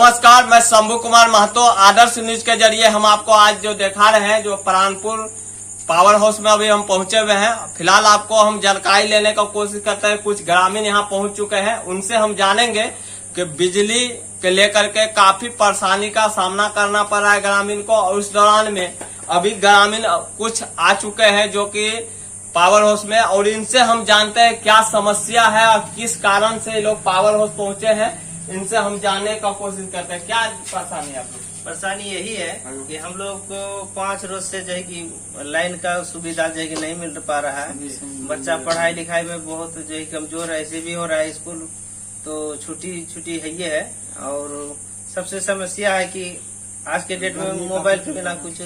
नमस्कार, मैं शंभू कुमार महतो। आदर्श न्यूज के जरिए हम आपको आज जो दिखा रहे हैं, जो प्राणपुर पावर हाउस में अभी हम पहुंचे हुए हैं। फिलहाल आपको हम जानकारी लेने का कोशिश करते हैं। कुछ ग्रामीण यहां पहुंच चुके हैं, उनसे हम जानेंगे कि बिजली के लेकर के काफी परेशानी का सामना करना पड़ रहा है ग्रामीण को। और उस दौरान में अभी ग्रामीण कुछ आ चुके हैं जो कि पावर हाउस में, और इनसे हम जानते हैं क्या समस्या है और किस कारण से लोग पावर हाउस पहुंचे हैं। इनसे हम जानने का कोशिश करते हैं क्या परेशानी है आप लोग। परेशानी यही है कि हम लोग को 5 रोज से जो है कि लाइन का सुविधा जो है कि नहीं मिल पा रहा है। बच्चा पढ़ाई लिखाई में बहुत जो है कमजोर है, ऐसे भी हो रहा है। स्कूल तो छुट्टी है ये है। और सबसे समस्या है कि आज के डेट में मोबाइल के बिना कुछ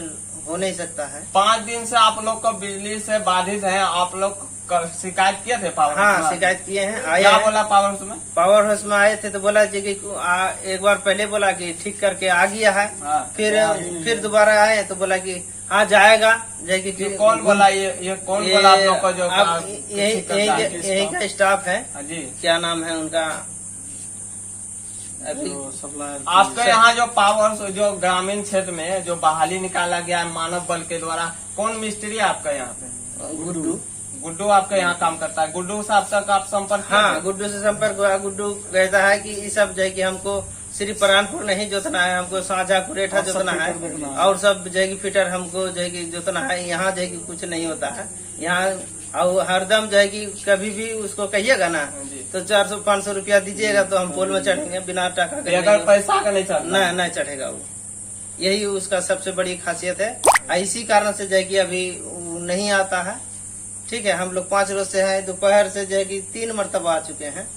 हो नहीं सकता है। 5 दिन से आप लोग को बिजली से बाधित है। आप लोग शिकायत किए थे पावर हाउस? हाँ, शिकायत किए हैं। क्या बोला पावर हाउस में? पावर हाउस में आए थे तो बोला जी कि एक बार पहले बोला कि ठीक करके आ गया है। फिर दोबारा आए तो बोला कि हाँ जाएगा। जैसे कौन बोला? ये कौन बोला आप लोग को? जो यही का स्टाफ है जी, क्या नाम है उनका? आपके यहाँ जो पावर जो ग्रामीण क्षेत्र में जो बहाली निकाला गया है मानव बल के द्वारा, कौन मिस्त्री है आपका यहाँ पे? गुड्डू आपके यहाँ काम करता है। गुड्डू साहब तक आप संपर्क? हाँ, गुड्डू से संपर्क हुआ। गुड्डू कहता है कि ये सब जो है कि हमको सिर्फ प्राणपुर नहीं जोतना है, हमको साझा कुरेठा जोतना है और सब जो है कि फिटर हमको जो है कि जोतना है। यहाँ जो है कि कुछ नहीं होता है यहाँ। और हरदम जो है कि कभी भी उसको कहिएगा ना तो 400-500 रुपया दीजिएगा तो हम पोल में चढ़ेंगे बिना टका के। अगर पैसा का नहीं चढ़ना नहीं चढ़ेगा वो। यही उसका सबसे बड़ी खासियत है। इसी कारण से जो है कि अभी नहीं आता है। ठीक है, हम लोग 5 रोज से हैं। दोपहर से जो है कि 3 मरतबा आ चुके हैं,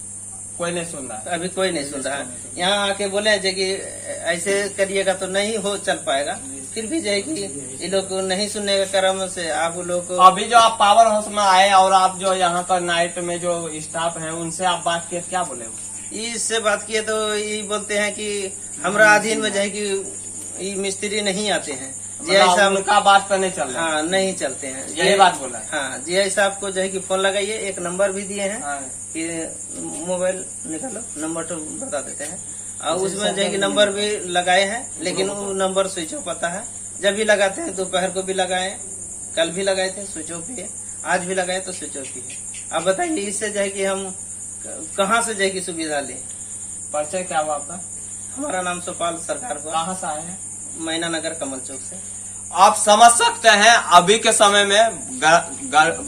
कोई नहीं सुन रहा है। अभी कोई नहीं सुन रहा है। यहाँ आके बोले जो कि ऐसे करिएगा तो नहीं हो चल पाएगा। फिर भी जो है कि ये लोग नहीं सुनने के क्रम से आप लोग को अभी जो आप पावर हाउस में आए और आप जो यहाँ पर नाइट में जो स्टाफ है उनसे आप बात किए, क्या बोले? इससे बात किए तो ये बोलते हैं कि हमारा अधीन में जो है कि ये मिस्त्री नहीं आते हैं। मतलब उनका बात पर नहीं चल रहा? हाँ, नहीं चलते हैं। यही बात बोला है। हाँ, जी साहब को जो है कि फोन लगाइए। एक नंबर भी दिए हैं कि मोबाइल निकालो, नंबर तो बता देते हैं। और उसमें जो है कि नंबर भी लगाए हैं, लेकिन वो नंबर स्विच ऑफ आता है। जब भी लगाते हैं, दोपहर को भी लगाए, कल भी लगाए थे, स्विच ऑफ भी है। आज भी लगाए तो स्विच ऑफ भी है। अब बताइए इससे जो है कि हम कहाँ से जो है कि सुविधा लें? परिचय क्या हुआ आपका? हमारा नाम सुपाल सरकार को। कहाँ से आए हैं? मैना नगर कमल चौक से। आप समझ सकते हैं अभी के समय में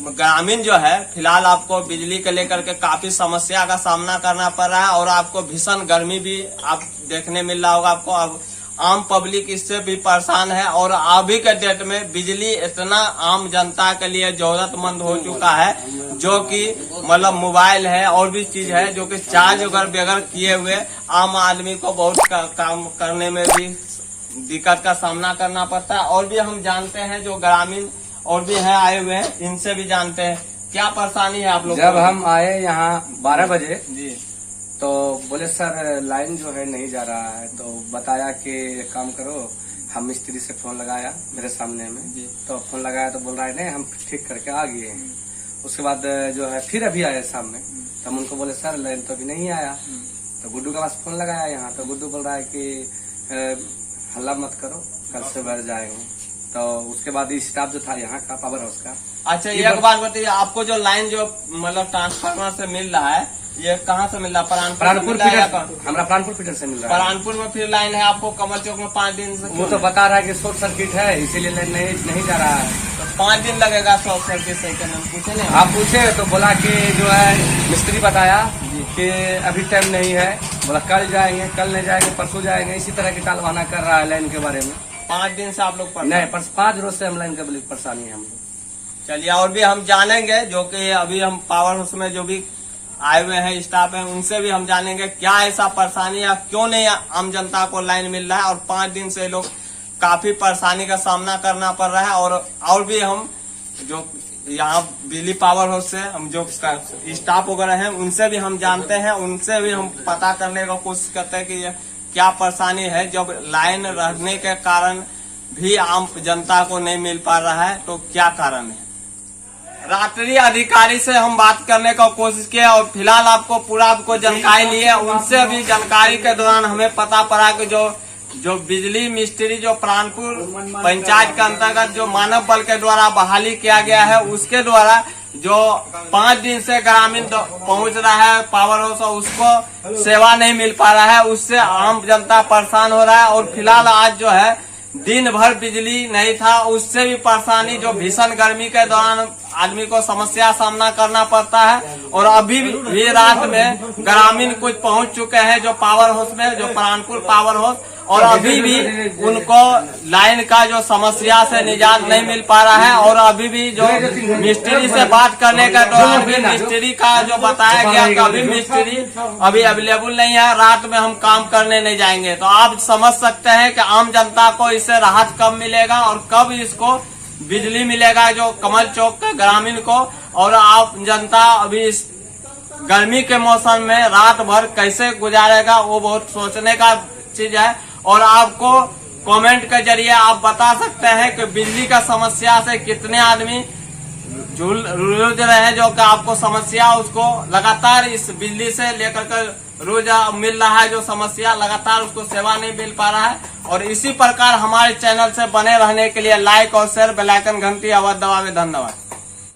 ग्रामीण जो है फिलहाल आपको बिजली के लेकर के काफी समस्या का सामना करना पड़ रहा है। और आपको भीषण गर्मी भी आप देखने मिल रहा होगा आपको। अब आम पब्लिक इससे भी परेशान है। और अभी के डेट में बिजली इतना आम जनता के लिए जरूरतमंद हो चुका है, जो कि मतलब मोबाइल है और भी चीज है जो कि चार्ज अगर बगैर किए हुए आम आदमी को बहुत काम करने में भी दिक्कत का सामना करना पड़ता है। और भी हम जानते हैं जो ग्रामीण और भी है आए हुए हैं, इनसे भी जानते हैं क्या परेशानी है आप लोग। जब हम आए यहाँ 12 बजे जी तो बोले सर लाइन जो है नहीं जा रहा है। तो बताया कि एक काम करो, हम मिस्त्री से फोन लगाया मेरे सामने में जी। तो फोन लगाया तो बोल रहा है नहीं हम ठीक करके आ गए हैं। उसके बाद जो है फिर अभी आए सामने तो हम उनको बोले सर लाइन तो अभी नहीं आया। तो गुड्डू के पास फोन लगाया यहाँ तो गुड्डू बोल रहा है कि हल्ला मत करो, कल से बढ़ जाएंगे। तो उसके बाद स्टाफ जो था यहाँ का पावर हाउस का। अच्छा, एक बात बताइए, आपको जो लाइन जो मतलब ट्रांसफार्मर से मिल रहा है ये कहाँ से मिल रहा है? प्राणपुर फीडर, हमारा प्राणपुर फीडर से मिल रहा है। प्राणपुर में फिर लाइन है आपको कमल चौक में 5 दिन से? वो तो बता रहा है कि शॉर्ट सर्किट है इसीलिए लाइन नहीं जा रहा है। तो 5 दिन लगेगा शॉर्ट सर्किट से? पूछे नहीं आप पूछे तो बोला कि जो है मिस्त्री बताया कि अभी टाइम नहीं है। बोला कल जाएंगे, कल नहीं जाएंगे, परसों जाएंगे। इसी तरह की टाल बहाना कर रहा है लाइन के बारे में। 5 दिन से आप लोग नहीं, 5 रोज से हम लाइन का परेशानी है हम लोग। चलिए और भी हम जानेंगे जो कि अभी हम पावर हाउस में जो भी आए हुए हैं स्टाफ हैं उनसे भी हम जानेंगे क्या ऐसा परेशानी है, क्यों नहीं आम जनता को लाइन मिल रहा है। और 5 दिन से लोग काफी परेशानी का सामना करना पड़ रहा है। और भी हम जो यहाँ बिजली पावर हाउस से हम जो स्टाफ वगैरह हैं उनसे भी हम जानते हैं, उनसे भी हम पता करने का कोशिश करते हैं कि ये क्या परेशानी है। जब लाइन रहने के कारण भी आम जनता को नहीं मिल पा रहा है तो क्या कारण है। रात्रि अधिकारी से हम बात करने का कोशिश किया और फिलहाल आपको जानकारी ली है। उनसे अभी जानकारी के दौरान हमें पता पड़ा कि जो बिजली मिस्त्री जो प्राणपुर पंचायत के अंतर्गत जो मानव बल के द्वारा बहाली किया गया है, उसके द्वारा जो 5 दिन से ग्रामीण पहुंच रहा है पावर हाउस, उसको सेवा नहीं मिल पा रहा है। उससे आम जनता परेशान हो रहा है। और फिलहाल आज जो है दिन भर बिजली नहीं था, उससे भी परेशानी, जो भीषण गर्मी के दौरान आदमी को समस्या सामना करना पड़ता है। और अभी भी रात में ग्रामीण कुछ पहुंच चुके हैं जो पावर हाउस में, जो प्राणपुर पावर हाउस, और अभी भी उनको लाइन का जो समस्या से निजात नहीं मिल पा रहा है। और अभी भी जो मिस्त्री से बात करने के दौरान भी मिस्त्री का जो बताया गया कि अभी मिस्त्री अभी अवेलेबल नहीं है, रात में हम काम करने नहीं जाएंगे। तो आप समझ सकते हैं कि आम जनता को इससे राहत कब मिलेगा और कब इसको बिजली मिलेगा जो कमल चौक के ग्रामीण को। और आप जनता अभी इस गर्मी के मौसम में रात भर कैसे गुजारेगा, वो बहुत सोचने का चीज है। और आपको कमेंट के जरिए आप बता सकते हैं कि बिजली का समस्या से कितने आदमी जूझ रहे हैं, जो कि आपको समस्या उसको लगातार इस बिजली से लेकर के रोज मिल रहा है, जो समस्या लगातार उसको सेवा नहीं मिल पा रहा है। और इसी प्रकार हमारे चैनल से बने रहने के लिए लाइक और शेयर, बेल आइकन घंटी आवाज दबावे। धन्यवाद।